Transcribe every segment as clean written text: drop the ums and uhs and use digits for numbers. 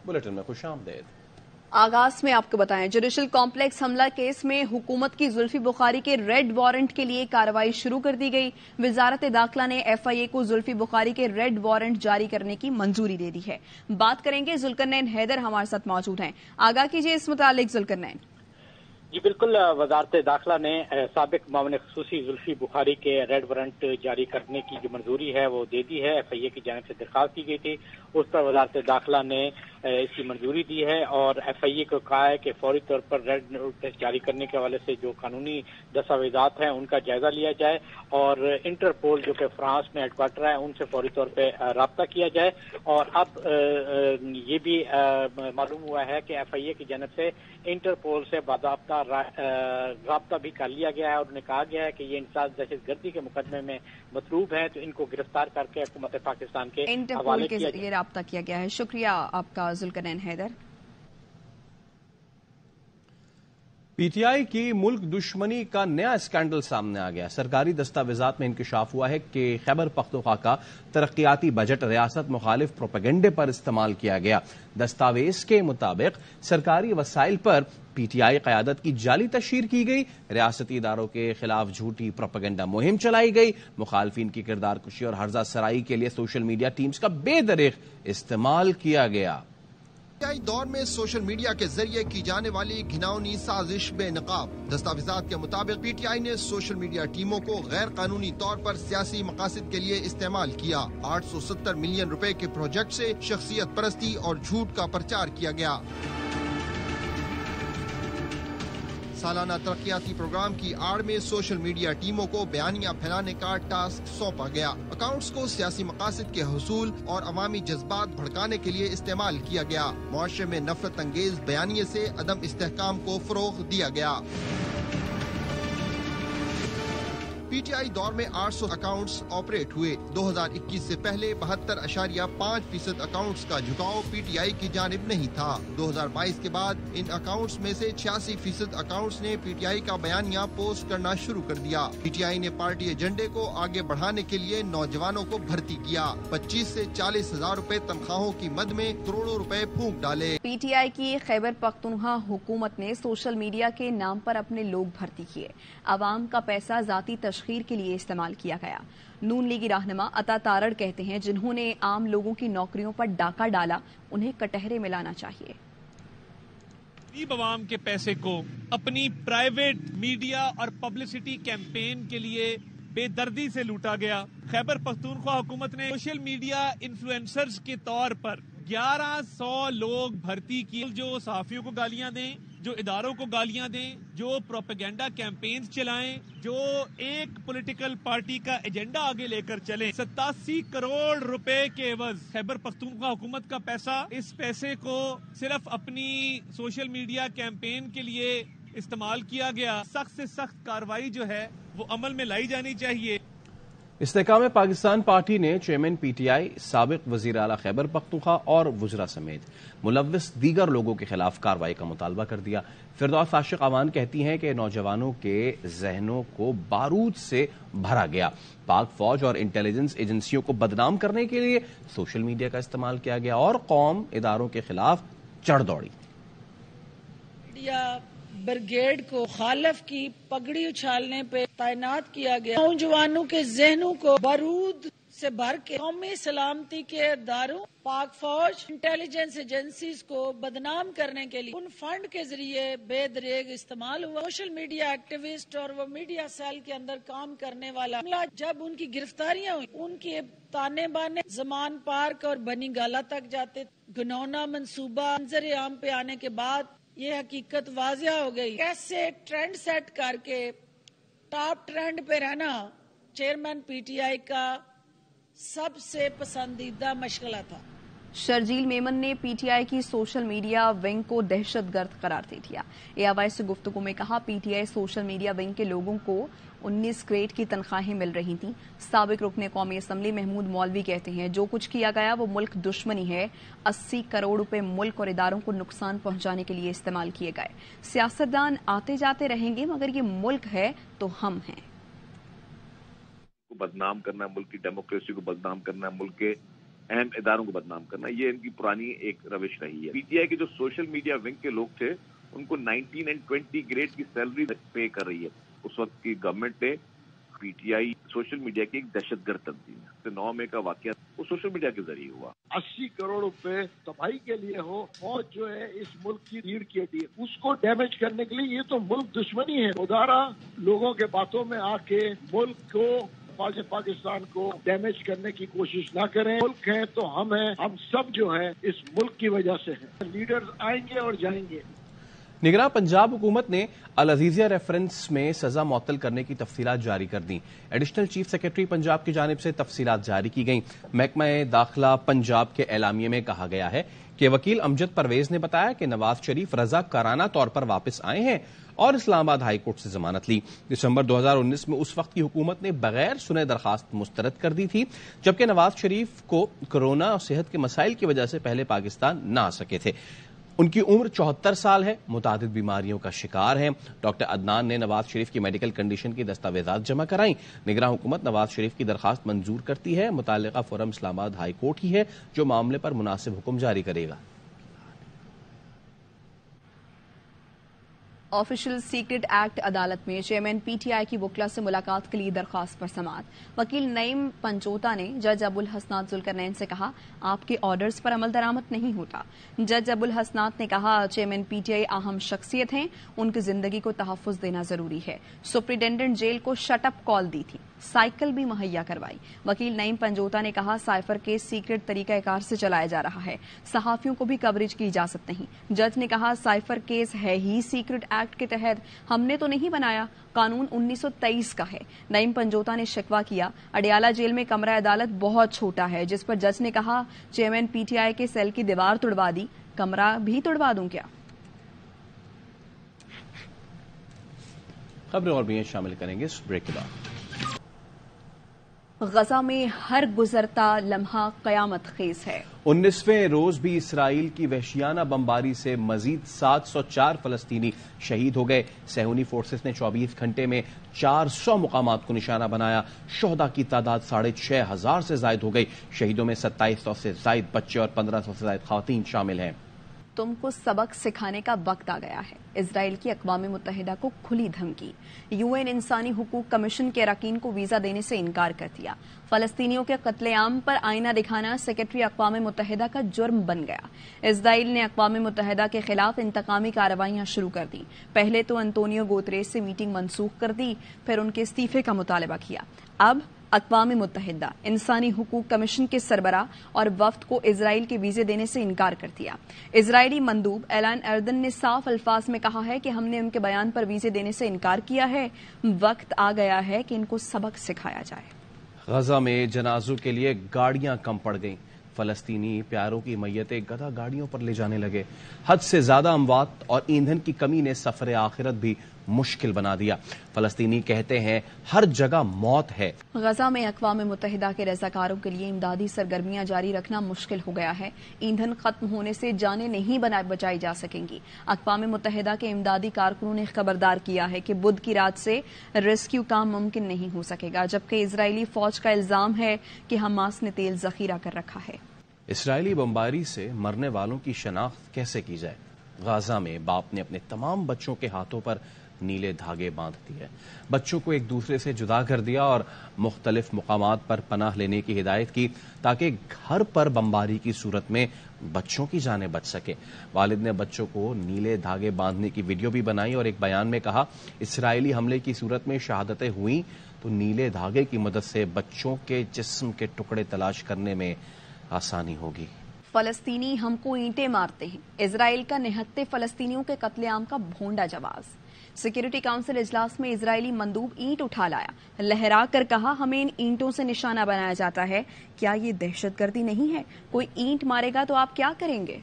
Bulletin में खुश आमदेद। आगाज में आपको बताएं, जुडिशल कॉम्प्लेक्स हमला केस में हुकूमत की जुल्फी बुखारी के रेड वारंट के लिए कार्रवाई शुरू कर दी गई। वजारत दाखिला ने FIA को जुल्फी बुखारी के रेड वारंट जारी करने की मंजूरी दे दी है। बात करेंगे, जुल्करनैन हैदर हमारे साथ मौजूद हैं। आगाह कीजिए इस मुतालिक जुल्करनैन। जी बिल्कुल, वजारत दाखिला ने साबिक मामले खसूसी जुल्फी बुखारी के रेड वारंट जारी करने की जो मंजूरी है वो दे दी है। FIA की जानिब से दरख्वास्त की गई थी, उस पर वजारत दाखिला ने इसकी मंजूरी दी है और FIA को कहा है कि फौरी तौर पर रेड नोटिस जारी करने के हवाले से जो कानूनी दस्तावेजात हैं उनका जायजा लिया जाए और इंटरपोल जो कि फ्रांस में हेडक्वार्टर है उनसे फौरी तौर पर राब्ता किया जाए। और अब ये भी मालूम हुआ है कि FIA की जानिब से इंटरपोल से बाकायदा राब्ता भी कर लिया गया है और उन्हें कहा गया है कि ये इंसास दहशतगर्दी के मुकदमे में मतलूब है, तो इनको गिरफ्तार करके हुकूमत पाकिस्तान के इंटरपोल के जरिए राब्ता किया गया है। शुक्रिया आपका जुल्करनैन हैदर। PTI की मुल्क दुश्मनी का नया स्कैंडल सामने आ गया। सरकारी दस्तावेजात में इंकशाफ हुआ है कि खैबर पख्तूनख्वा का तरक्याती बजट रियासत मुखालिफ प्रोपेगेंडे पर इस्तेमाल किया गया। दस्तावेज के मुताबिक सरकारी वसाइल पर PTI क़यादत की जाली तशहीर की गई, रियासती इदारों के खिलाफ झूठी प्रोपेगेंडा मुहिम चलाई गई, मुखालफिन की किरदार कुशी और हर्जा सराई के लिए सोशल मीडिया टीम्स का बेदरीग इस्तेमाल किया गया। दौर में सोशल मीडिया के जरिए की जाने वाली घिनौनी साजिश बेनकाब। दस्तावेजात के मुताबिक PTI ने सोशल मीडिया टीमों को गैर कानूनी तौर पर सियासी मकासद के लिए इस्तेमाल किया। 870 मिलियन रुपए के प्रोजेक्ट से शख्सियत परस्ती और झूठ का प्रचार किया गया। सालाना तरक्याती प्रोग्राम की आड़ में सोशल मीडिया टीमों को बयानियां फैलाने का टास्क सौंपा गया। अकाउंट्स को सियासी मकासद के हुसूल और अवामी जज्बात भड़काने के लिए इस्तेमाल किया गया। मुआशरे में नफरत अंगेज बयानिए से अदम इस्तेहकाम को फरोग दिया गया। PTI दौर में 800 अकाउंट्स ऑपरेट हुए। 2021 से पहले 72.5% अकाउंट्स का झुकाव PTI की जानिब नहीं था। 2022 के बाद इन अकाउंट्स में से 86% अकाउंट्स ने PTI का बयानिया पोस्ट करना शुरू कर दिया। PTI ने पार्टी एजेंडे को आगे बढ़ाने के लिए नौजवानों को भर्ती किया। 25 से 40 हजार रुपए तनख्वाहों की मद में करोड़ों रुपए फूंक डाले। PTI की खैबर पख्तूनख्वा हुकूमत ने सोशल मीडिया के नाम पर अपने लोग भर्ती किए। अवाम का पैसा जाती तशहीर के लिए इस्तेमाल किया गया। नून लीगी रहनुमा अता तारड़ कहते हैं, जिन्होंने आम लोगों की नौकरियों पर डाका डाला उन्हें कटहरे में लाना चाहिए। गरीब अवाम के पैसे को अपनी प्राइवेट मीडिया और पब्लिसिटी कैंपेन के लिए बेदर्दी से लूटा गया। खैबर पख्तूनख्वा हुकूमत ने सोशल मीडिया इन्फ्लुएंसर्स के तौर पर 1100 लोग भर्ती किए, जो सहाफियों को गालियां दें, जो इदारों को गालियां दें, जो प्रोपेगेंडा कैंपेन्स चलाएं, जो एक पॉलिटिकल पार्टी का एजेंडा आगे लेकर चलें। 87 करोड़ रुपए के एवज खैबर पख्तूनख्वा हुकूमत का पैसा, इस पैसे को सिर्फ अपनी सोशल मीडिया कैंपेन के लिए इस्तेमाल किया गया। सख्त से सख्त कार्रवाई जो है वो अमल में लाई जानी चाहिए। इस्तेकाम पाकिस्तान पार्टी ने चेयरमैन PTI, साबिक वजीर आला खैबर पख्तूनख्वा और वुज़रा समेत मुलव्विस दीगर लोगों के खिलाफ कार्रवाई का मुतालबा कर दिया। फिरदौस आशिक अवान कहती हैं कि नौजवानों के जहनों को बारूद से भरा गया। पाक फौज और इंटेलिजेंस एजेंसियों को बदनाम करने के लिए सोशल मीडिया का इस्तेमाल किया गया और कौम इदारों के खिलाफ चढ़ दौड़ी। ब्रिगेड को खालिफ की पगड़ी उछालने पे तैनात किया गया। नौजवानों के जहनों को बारूद से भर के कौमी सलामती के इदारों, पाक फौज, इंटेलिजेंस एजेंसीज को बदनाम करने के लिए उन फंड के जरिए बेदरेग इस्तेमाल हुआ। सोशल मीडिया एक्टिविस्ट और वो मीडिया सेल के अंदर काम करने वाला, जब उनकी गिरफ्तारियां हुई, उनके ताने बाने जमान पार्क और बनी गाला तक जाते। घिनौना मंसूबा मंजर आम पे आने के बाद ये हकीकत वाजिया हो गई। कैसे ट्रेंड सेट करके टॉप ट्रेंड पे रहना चेयरमैन PTI का सबसे पसंदीदा मशगला था। शर्जील मेमन ने PTI की सोशल मीडिया विंग को दहशतगर्द करार दे दिया। AIY से गुफ्तगू में कहा, PTI सोशल मीडिया विंग के लोगों को 19 ग्रेड की तनख्वाहें मिल रही थीं। साबिक रुकने कौमी असम्बली महमूद मौलवी कहते हैं, जो कुछ किया गया वो मुल्क दुश्मनी है। 80 करोड़ रुपए मुल्क और इदारों को नुकसान पहुंचाने के लिए इस्तेमाल किए गए। सियासतदान आते जाते रहेंगे, मगर ये मुल्क है तो हम हैं। बदनाम करना, मुल्क की डेमोक्रेसी को बदनाम करना, मुल्क के اہم اداروں کو بدنام کرنا، یہ ان کی پرانی ایک روش رہی ہے۔ پی ٹی آئی کے جو سوشل میڈیا ونگ کے لوگ تھے ان کو 19 اور 20 گریڈ کی سیلری پے کر رہی ہے۔ اس وقت کی گورنمنٹ نے P T I social media کی ایک دہشت گرد تنظیم ہے۔ 9 مئی کا واقعہ وہ سوشل میڈیا کے ذریعے ہوا۔ 80 کروڑ روپے تباہی کے لیے ہو، فوج جو ہے اس ملک کی ریڑھ کی ہڈی ہے، اس کو ڈیمیج کرنے کے لیے یہ تو ملک دشمنی ہے۔ خدارا لوگوں کے باتوں میں آ کے ملک کو، پاکستان کو ڈیمیج کرنے کی کوشش نہ کریں۔ ملک ہے تو ہم ہیں، ہم سب جو ہے اس ملک کی وجہ سے ہیں۔ لیڈرز آئیں گے اور جائیں گے۔ نگراں پنجاب حکومت نے العزیزیہ ریفرنس میں سزا معطل کرنے کی تفصیلات جاری کر دیں۔ ایڈیشنل چیف سیکرٹری پنجاب کی جانب سے تفصیلات جاری کی گئیں۔ محکمہ داخلہ پنجاب کے اعلامیے میں کہا گیا ہے کہ وکیل امجد پرویز نے بتایا کہ نواز شریف رضاکارانہ طور پر واپس آئے ہیں اور اسلام آباد ہائی کورٹ سے ضمانت لی۔ دسمبر 2019 میں اس وقت کی حکومت نے بغیر سنے درخواست مسترد کر دی تھی، جبکہ نواز شریف کو کورونا اور صحت کے مسائل کی وجہ سے پہلے پاکستان نہ آ سکے تھے۔ ان کی عمر 74 سال ہے، متعدد بیماریوں کا شکار ہیں۔ ڈاکٹر عدنان نے نواز شریف کی میڈیکل کنڈیشن کی دستاویزات جمع کرائیں۔ نگراں حکومت نواز شریف کی درخواست منظور کرتی ہے۔ متعلقہ فورم اسلام آباد ہائی کورٹ ہی ہے جو معاملے پر مناسب حکم جاری کرے گا۔ آفیشل سیکرٹ ایکٹ عدالت میں چیئرمین پی ٹی آئی کی وکلا سے ملاقات کے لیے درخواست پر سماعت۔ وکیل نعیم پنجوتا نے جج ابو الحسنات ذوالقرنین سے کہا، آپ کے آرڈرز پر عمل درآمد نہیں ہوتا۔ جج ابو الحسنات نے کہا، چیئرمین پی ٹی آئی اہم شخصیت ہیں، ان کی زندگی کو تحفظ دینا ضروری ہے۔ سپرنٹینڈنٹ جیل کو شٹ اپ کال دی تھی، سائیکل بھی مہیا کروائی۔ وکیل نعیم پنجوتا نے کہا، سائفر کیس سیکرٹ طریقہ کار سے چلایا جا رہا ہے، صحافیوں کو بھی کوریج کی اجازت نہیں۔ جج نے کہا، سائفر کیس ہے ہی سیکرٹ ایکٹ کے تحت، ہم نے تو نہیں بنایا، قانون 1923 کا ہے۔ نعیم پنجوتا نے شکوہ کیا، اڈیالہ جیل میں کمرہ عدالت بہت چھوٹا ہے، جس پر جج نے کہا، چیئرمین پی ٹی آئی کے سیل کی دیوار توڑوا دی، کمرہ بھی توڑوا دوں کیا؟ خبریں اور بھی شامل کریں گے اس بریک کے بعد۔ غزہ میں ہر گزرتا لمحہ قیامت خیز ہے۔ 19ویں روز بھی اسرائیل کی وحشیانہ بمباری سے مزید 704 فلسطینی شہید ہو گئے۔ صہیونی فورسز نے 24 گھنٹے میں 400 مقامات کو نشانہ بنایا۔ شہداء کی تعداد 6500 سے زائد ہو گئی۔ شہیدوں میں 2700 سے زائد بچے اور 1500 سے زائد خواتین شامل ہیں۔ تم کو سبق سکھانے کا وقت آ گیا ہے۔ اسرائیل کی اقوام متحدہ کو کھلی دھمکی۔ یو این انسانی حقوق کمیشن کے اراکین کو ویزا دینے سے انکار کر دیا۔ فلسطینیوں کے قتل عام پر آئینہ دکھانا سیکرٹری اقوام متحدہ کا جرم بن گیا۔ اسرائیل نے اقوام متحدہ کے خلاف انتقامی کارروائیاں شروع کر دی۔ پہلے تو انتونیو گوتریس سے میٹنگ منسوخ کر دی، پھر ان کے استعفے کا مطالبہ کیا۔ اب اقوام متحدہ انسانی حقوق کمیشن کے سربراہ اور وفد کو اسرائیل کے ویزے دینے سے انکار کر دیا۔ اسرائیلی مندوب ایلان اردن نے صاف الفاظ میں کہا ہے کہ ہم نے ان کے بیان پر ویزے دینے سے انکار کیا ہے، وقت آ گیا ہے کہ ان کو سبق سکھایا جائے۔ غزہ میں جنازوں کے لیے گاڑیاں کم پڑ گئیں۔ فلسطینی پیاروں کی میتیں گدھا گاڑیوں پر لے جانے لگے۔ حد سے زیادہ اموات اور ایندھن کی کمی نے سفر آخرت بھی مشکل بنا دیا۔ فلسطینی کہتے ہیں ہر جگہ موت ہے۔ غزہ میں اقوام متحدہ کے رضاکاروں کے لیے امدادی سرگرمیاں جاری رکھنا مشکل ہو گیا ہے۔ ایندھن ختم ہونے سے جانیں نہیں بچائی جا سکیں گی۔ اقوام متحدہ کے امدادی کارکنوں نے خبردار کیا ہے کہ بدھ کی رات سے ریسکیو کام ممکن نہیں ہو سکے گا، جبکہ اسرائیلی فوج کا الزام ہے کہ حماس نے تیل ذخیرہ کر رکھا ہے۔ اسرائیلی بمباری سے مرنے والوں کی شناخت کیسے کی جائے؟ غزہ میں باپ نے اپنے تمام بچوں کے ہاتھوں پر نیلے دھاگے باندھ دیے، بچوں کو ایک دوسرے سے جدا کر دیا اور مختلف مقامات پر پناہ لینے کی ہدایت کی تاکہ گھر پر بمباری کی صورت میں بچوں کی جانیں بچ سکے۔ والد نے بچوں کو نیلے دھاگے باندھنے کی ویڈیو بھی بنائی اور ایک بیان میں کہا، اسرائیلی حملے کی صورت میں شہادتیں ہوئیں تو نیلے دھاگے کی مدد سے بچوں کے جسم کے ٹکڑے تلاش کرنے میں آسانی ہوگی۔ فلسطینی ہم کو اینٹیں مارتے ہیں، اسرائیل کا نہتے فلسطینیوں کے قتل عام کا بھونڈا جواز۔ سیکورٹی کونسل اجلاس میں اسرائیلی مندوب اینٹ اٹھا لایا، لہرا کر کہا، ہمیں ان اینٹوں سے نشانہ بنایا جاتا ہے، کیا یہ دہشت گردی نہیں ہے؟ کوئی اینٹ مارے گا تو آپ کیا کریں گے؟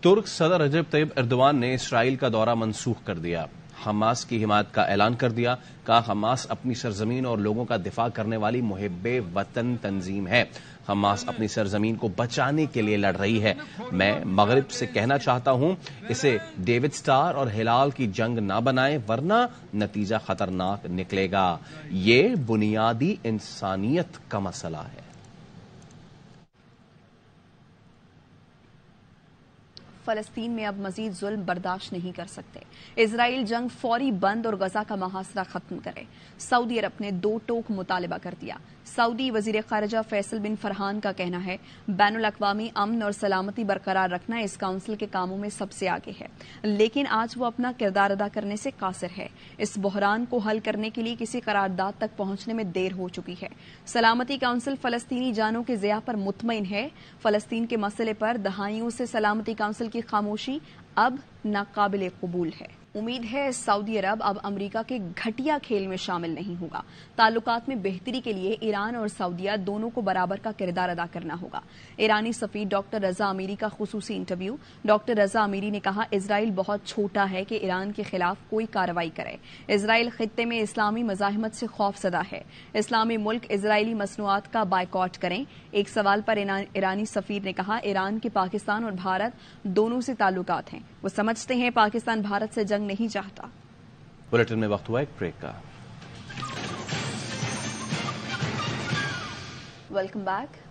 ترک صدر رجب طیب ایردوان نے اسرائیل کا دورہ منسوخ کر دیا، حماس کی حمایت کا اعلان کر دیا، کہا حماس اپنی سرزمین اور لوگوں کا دفاع کرنے والی محب وطن تنظیم ہے، حماس اپنی سرزمین کو بچانے کے لیے لڑ رہی ہے، میں مغرب سے کہنا چاہتا ہوں اسے ڈیوڈ سٹار اور ہلال کی جنگ نہ بنائیں ورنہ نتیجہ خطرناک نکلے گا، یہ بنیادی انسانیت کا مسئلہ ہے۔ फलस्तीन में अब मजीद जुल्म बर्दाश्त नहीं कर सकते। इजराइल जंग फौरी बंद और गजा का मुहासरा खत्म करे। सऊदी अरब ने दो टोक मुतालबा कर दिया। सऊदी वजीर खारजा फैसल बिन फरहान का कहना है बैनुल अक़वामी अमन और सलामती बरकरार रखना इस काउंसिल के कामों में सबसे आगे है, लेकिन आज वो अपना किरदार अदा करने से कासिर है। इस बहरान को हल करने के लिए किसी करारदाद तक पहुंचने में देर हो चुकी है। सलामती काउंसिल फलस्तीनी जानों के ज़िया पर मुतमईन है। फलस्तीन के मसले पर दहाइयों से सलामती काउंसिल की खामोशी अब नाकाबिले कबूल है। उम्मीद है सऊदी अरब अब अमेरिका के घटिया खेल में शामिल नहीं होगा। ताल्लुकात में बेहतरी के लिए ईरान और सऊदीया दोनों को बराबर का किरदार अदा करना होगा। ईरानी सफीर डॉक्टर रजा अमीरी का खुसूसी इंटरव्यू। डॉक्टर रजा अमीरी ने कहा इजराइल बहुत छोटा है कि ईरान के खिलाफ कोई कार्रवाई करे। इजराइल खित्ते में इस्लामी मज़ाहिमत से खौफजदा है। इस्लामी मुल्क इजरायली मसनूआत का बायकॉट करें। एक सवाल पर ईरानी सफीर ने कहा ईरान के पाकिस्तान और भारत दोनों से ताल्लुकात हैं। वो समझते हैं पाकिस्तान भारत से जंग नहीं चाहता। बुलेटिन में वक्त हुआ एक ब्रेक का। Welcome back.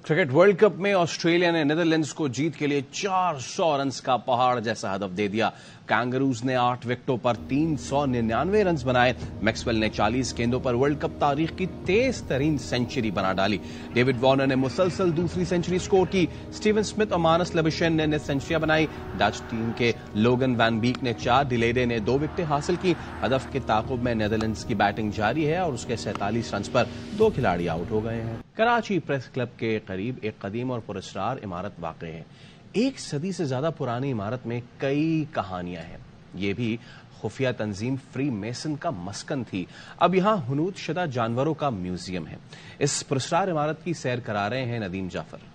Cricket world cup में ऑस्ट्रेलिया ने नीदरलैंड्स को जीत के लिए 400 रन का पहाड़ जैसा हदफ दे दिया। कैंगरूज ने 8 विकेटों पर 399 रन बनाए। मैक्सवेल ने 40 गेंदों पर वर्ल्ड कप तारीख की तेज तरीन सेंचुरी बना डाली। डेविड वार्नर ने मुसलसल दूसरी सेंचुरी स्कोर की। स्टीवन स्मिथ और मानस लेबिशन ने सेंचुरियां बनाई। डच टीम के लोगन वैन बीक ने 4, डिलेडे ने 2 विकेटें हासिल की। हदफ के ताकुब में नीदरलैंड्स की बैटिंग जारी है और उसके 47 रन पर 2 खिलाड़ी आउट हो गए हैं। कराची प्रेस क्लब के करीब एक कदीम और पुरस्कार इमारत वाक़ है। 1 सदी से ज्यादा पुरानी इमारत में कई कहानियां हैं। ये भी खुफिया तंजीम फ्री मेसन का मस्कन थी। अब यहां हुनूद शुदा जानवरों का म्यूजियम है। इस पुरस्कार इमारत की सैर करा रहे हैं नदीम जाफर।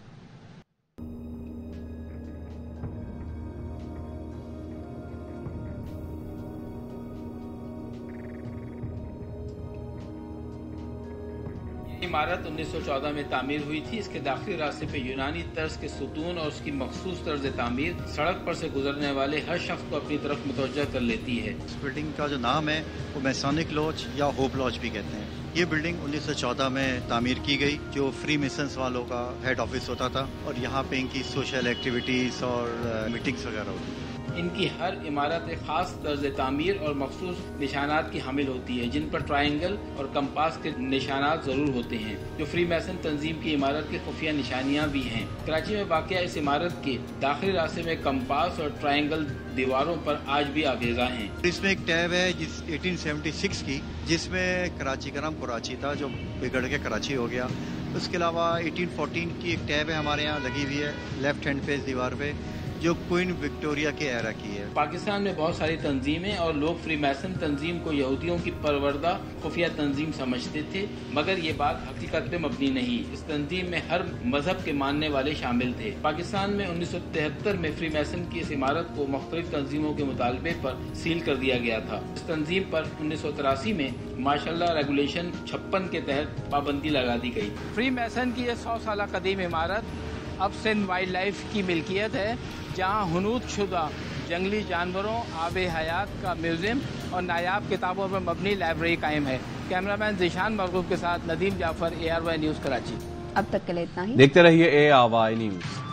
इमारत 1914 में तामीर हुई थी। इसके दाखिली रास्ते पे यूनानी तर्ज के सुतून और उसकी मखसूस तर्ज तामीर सड़क पर से गुजरने वाले हर शख्स को अपनी तरफ मुतवज्जह कर लेती है। इस बिल्डिंग का जो नाम है वो मैसोनिक लॉज या होप लॉज भी कहते हैं। ये बिल्डिंग 1914 में तामीर की गई, जो फ्री मेसन्स वालों का हेड ऑफिस होता था और यहाँ पे इनकी सोशल एक्टिविटीज और मीटिंग्स वगैरह होती थी। इनकी हर इमारत एक खास तर्ज तामीर और मखसूस निशानात की हामिल होती है, जिन पर ट्रायंगल और कंपास के निशानात जरूर होते हैं, जो फ्री मैसन तंजीम की इमारत की खुफिया निशानियां भी हैं। कराची में वाक़या इस इमारत के दाखिली रास्ते में कंपास और ट्रायंगल दीवारों पर आज भी आवेजा हैं। इसमें एक टैब है 1876 की, जिसमें कराची का नाम कराची था, जो बिगड़ के कराची हो गया। उसके अलावा 1814 की एक टैब है हमारे यहाँ लगी हुई है लेफ्ट हैंड पे दीवार पे, जो क्वीन विक्टोरिया के एरा की है। पाकिस्तान में बहुत सारी तंजीमें और लोग फ्री मैसन तंजीम को यहूदियों की परवरदा खुफिया तंजीम समझते थे, मगर ये बात हकीकत पे मबनी नहीं। इस तंजीम में हर मजहब के मानने वाले शामिल थे। पाकिस्तान में 1973 में फ्री मैसन की इस इमारत को मुख्तलिफ तंजीमों के मुतालबे पर सील कर दिया गया था। इस तंजीम पर 1983 में माशाल्लाह रेगुलेशन 56 के तहत पाबंदी लगा दी गई। फ्री मैसन की यह 100 साल कदीम इमारत अब सिंध वाइल्ड लाइफ की मिल्कियत है, जहाँ हुनूद शुदा जंगली जानवरों, आब हयात का म्यूजियम और नायाब किताबों पर मबनी लाइब्रेरी कायम है। कैमरामैन जिशान मरगूब के साथ नदीम जाफर, ARY न्यूज़ कराची। अब तक के लिए इतना ही। देखते रहिए ARY न्यूज़।